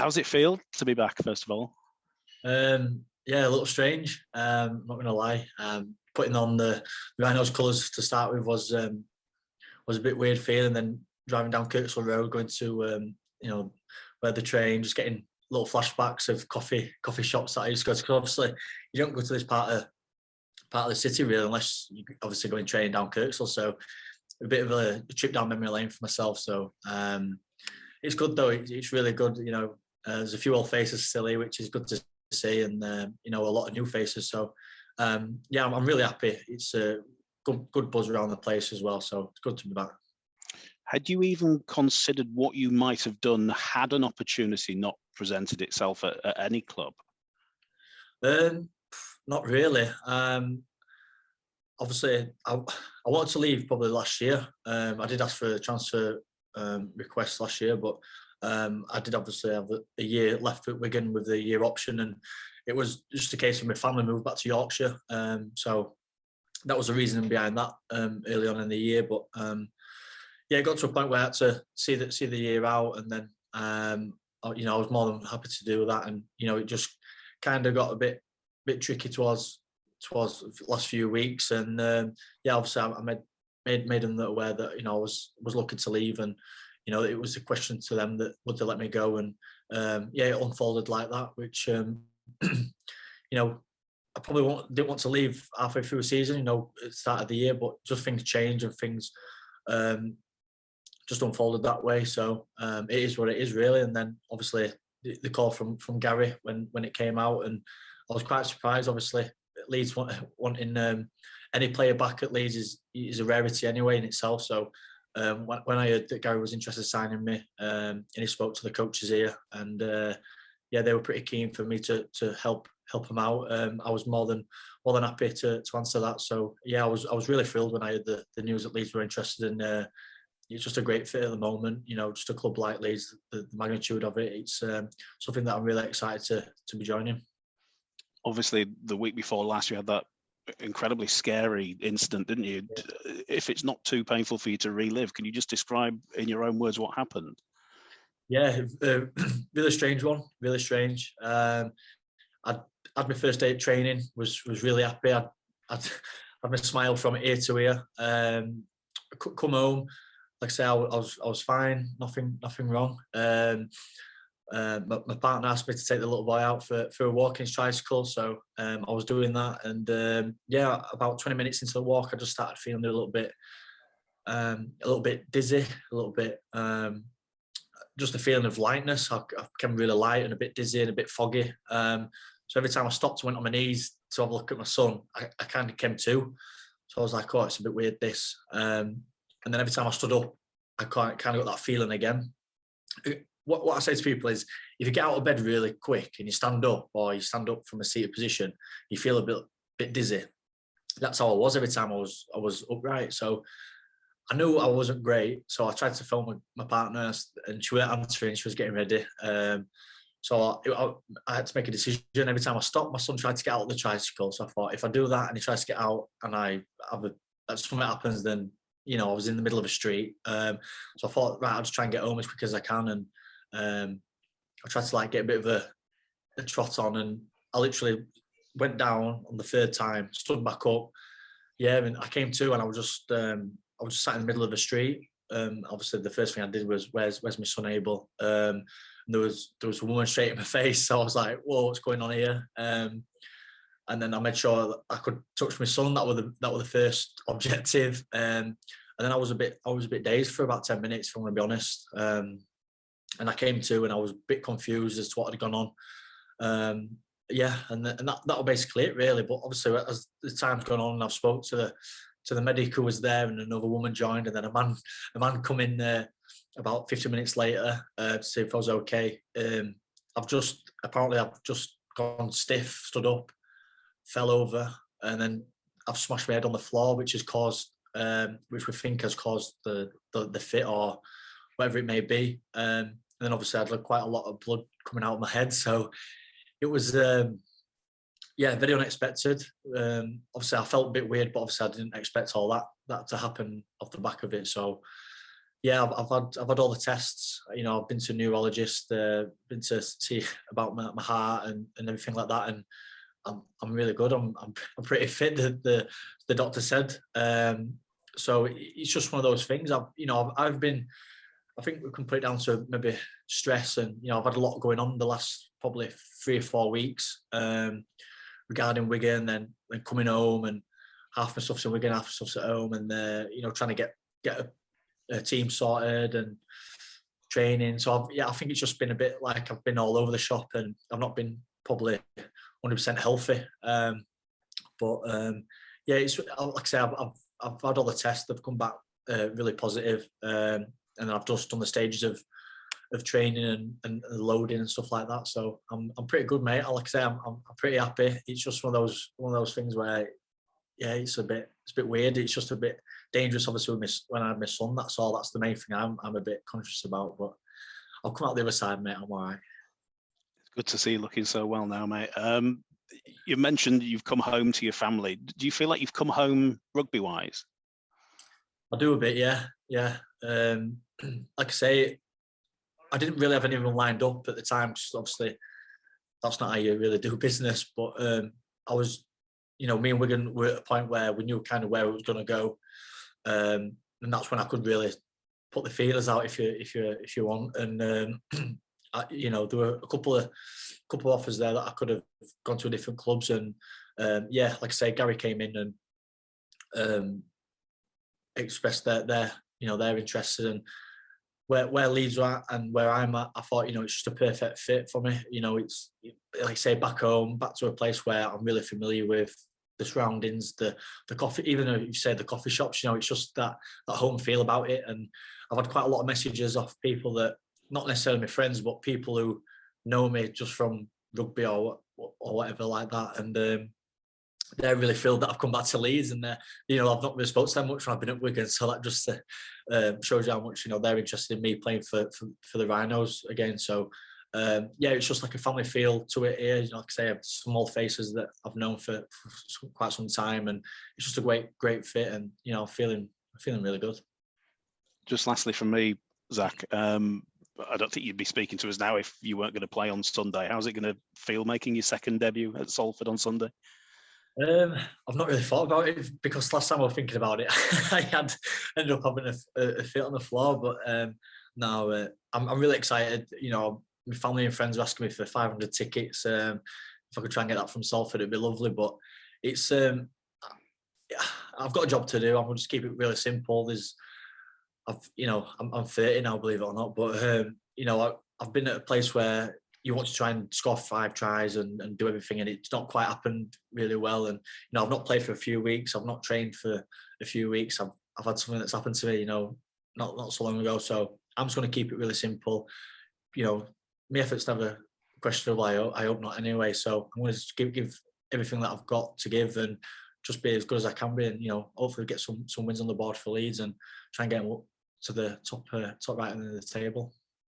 How's it feel to be back, first of all? Yeah, a little strange. Not going to lie. Putting on the Rhinos colours to start with was a bit weird feeling. Then driving down Kirksall Road, going to where the train, just getting little flashbacks of coffee shops that I used to go to. 'Cause obviously, you don't go to this part of the city really unless you obviously going training down Kirksall. So a bit of a trip down memory lane for myself. So it's good though. It's really good. There's a few old faces still here, which is good to see, and a lot of new faces. So yeah, I'm really happy. It's a good buzz around the place as well. So it's good to be back. Had you even considered what you might have done had an opportunity not presented itself at any club? Not really. Obviously, I wanted to leave probably last year. I did ask for a transfer request last year, but I did obviously have a year left at Wigan with the year option, and it was just a case of my family moved back to Yorkshire. So that was the reasoning behind that early on in the year. But yeah, it got to a point where I had to see the year out, and then I was more than happy to do that. And it just kind of got a bit tricky towards the last few weeks. And yeah, obviously I made them aware that I was looking to leave, and it was a question to them that would they let me go. And yeah, it unfolded like that, which I probably didn't want to leave halfway through the season, at the start of the year, but just things change and things just unfolded that way. So it is what it is really. And then obviously the call from Gary when it came out, and I was quite surprised. Obviously Leeds wanting any player back at Leeds is a rarity anyway in itself. So when I heard that Gary was interested in signing me, and he spoke to the coaches here, and yeah, they were pretty keen for me to help him out. I was more than happy to answer that. So yeah, I was really thrilled when I heard the news that Leeds were interested in. It's just a great fit at the moment. Just a club like Leeds, the magnitude of it, it's something that I'm really excited to be joining. Obviously, the week before last, you had that incredibly scary incident, didn't you? Yeah. If it's not too painful for you to relive, can you just describe in your own words what happened? Yeah, really strange one. Really strange. I had my first day of training. Was really happy. I'd had my smile from ear to ear. Come home, like I say, I was fine. Nothing wrong. My partner asked me to take the little boy out for a walk in his tricycle, so I was doing that, and yeah, about 20 minutes into the walk, I just started feeling a little bit dizzy, a little bit just a feeling of lightness. I became really light and a bit dizzy and a bit foggy. So every time I stopped and went on my knees to have a look at my son, I kind of came to. So I was like, oh, it's a bit weird this. And then every time I stood up, I kind of got that feeling again. What I say to people is, if you get out of bed really quick and you stand up, or you stand up from a seated position, you feel a bit dizzy. That's how I was every time I was upright. So I knew I wasn't great. So I tried to phone my partner, and she wasn't answering. She was getting ready. So I had to make a decision. Every time I stopped, my son tried to get out of the tricycle. So I thought, if I do that and he tries to get out, and something happens, then I was in the middle of a street. So I thought, right, I'll just try and get home as quick as I can. And I tried to get a bit of a trot on, and I literally went down on the third time, stood back up. Yeah, and I came to, and I was just sat in the middle of the street. Obviously, the first thing I did was, "Where's my son Abel?" And there was a woman straight in my face, so I was like, "Whoa, what's going on here?" And then I made sure that I could touch my son. That was the first objective. And then I was a bit dazed for about 10 minutes, if I'm going to be honest. And I came to, and I was a bit confused as to what had gone on. Yeah, and that was basically it, really. But obviously, as the time's gone on, I've spoke to the medic who was there, and another woman joined, and then a man come in about 15 minutes later to see if I was okay. I've just gone stiff, stood up, fell over, and then I've smashed my head on the floor, which has caused, which we think has caused the fit or whatever it may be. And then obviously I had quite a lot of blood coming out of my head, so it was yeah, very unexpected. Obviously I felt a bit weird, but obviously I didn't expect all that to happen off the back of it. So Yeah, I've had all the tests. You know, I've been to a neurologist, been to see about my heart and everything like that, and I'm really good. I'm pretty fit. The doctor said. So it's just one of those things. I've been. I think we can put it down to maybe stress, and I've had a lot going on the last probably 3 or 4 weeks regarding Wigan, then coming home, and half my stuff's in Wigan, half my stuff's at home, and trying to get a team sorted and training. So I think it's just been a bit like I've been all over the shop, and I've not been probably 100% healthy. Yeah, it's like I say, I've had all the tests. They've come back really positive, and I've just done the stages of training and loading and stuff like that. So I'm pretty good, mate. Like I say, I'm pretty happy. It's just one of those things where, yeah, it's a bit weird. It's just a bit dangerous, obviously, when I had my son. That's all. That's the main thing I'm a bit conscious about. But I'll come out the other side, mate. I'm all right. It's good to see you looking so well now, mate. You mentioned you've come home to your family. Do you feel like you've come home rugby-wise? I do a bit, yeah. Like I say, I didn't really have anyone lined up at the time. Just obviously, that's not how you really do business. But I was, me and Wigan were at a point where we knew kind of where it was going to go, and that's when I could really put the feelers out, if you want. And there were a couple of offers there that I could have gone to different clubs. And yeah, like I say, Gary came in and expressed their interested, and where Leeds are at and where I'm at, I thought, it's just a perfect fit for me. It's like I say, back home, back to a place where I'm really familiar with the surroundings, the coffee, even though you say the coffee shops, it's just that home feel about it. And I've had quite a lot of messages off people that, not necessarily my friends, but people who know me just from rugby or whatever like that. And they're really thrilled that I've come back to Leeds, and I've not really spoken to them much when I've been at Wigan. So that just shows you how much they're interested in me playing for the Rhinos again. So yeah, it's just like a family feel to it here. Like I say, I have some old faces that I've known for quite some time, and it's just a great fit. And I'm feeling really good. Just lastly from me, Zak, I don't think you'd be speaking to us now if you weren't going to play on Sunday. How's it going to feel making your second debut at Salford on Sunday? I've not really thought about it, because last time I was thinking about it, I ended up having a fit on the floor. But now I'm really excited. My family and friends are asking me for 500 tickets. If I could try and get that from Salford, it'd be lovely. But it's I've got a job to do. I'm going to just keep it really simple. I'm 30 now, believe it or not. But I've been at a place where you want to try and score 5 tries and do everything, and it's not quite happened really well. And I've not played for a few weeks. I've not trained for a few weeks. I've had something that's happened to me, not so long ago. So I'm just going to keep it really simple. My efforts never questionable. I hope not anyway. So I'm going to give everything that I've got to give, and just be as good as I can be, and hopefully get some wins on the board for Leeds, and try and get them up to the top right end of the table.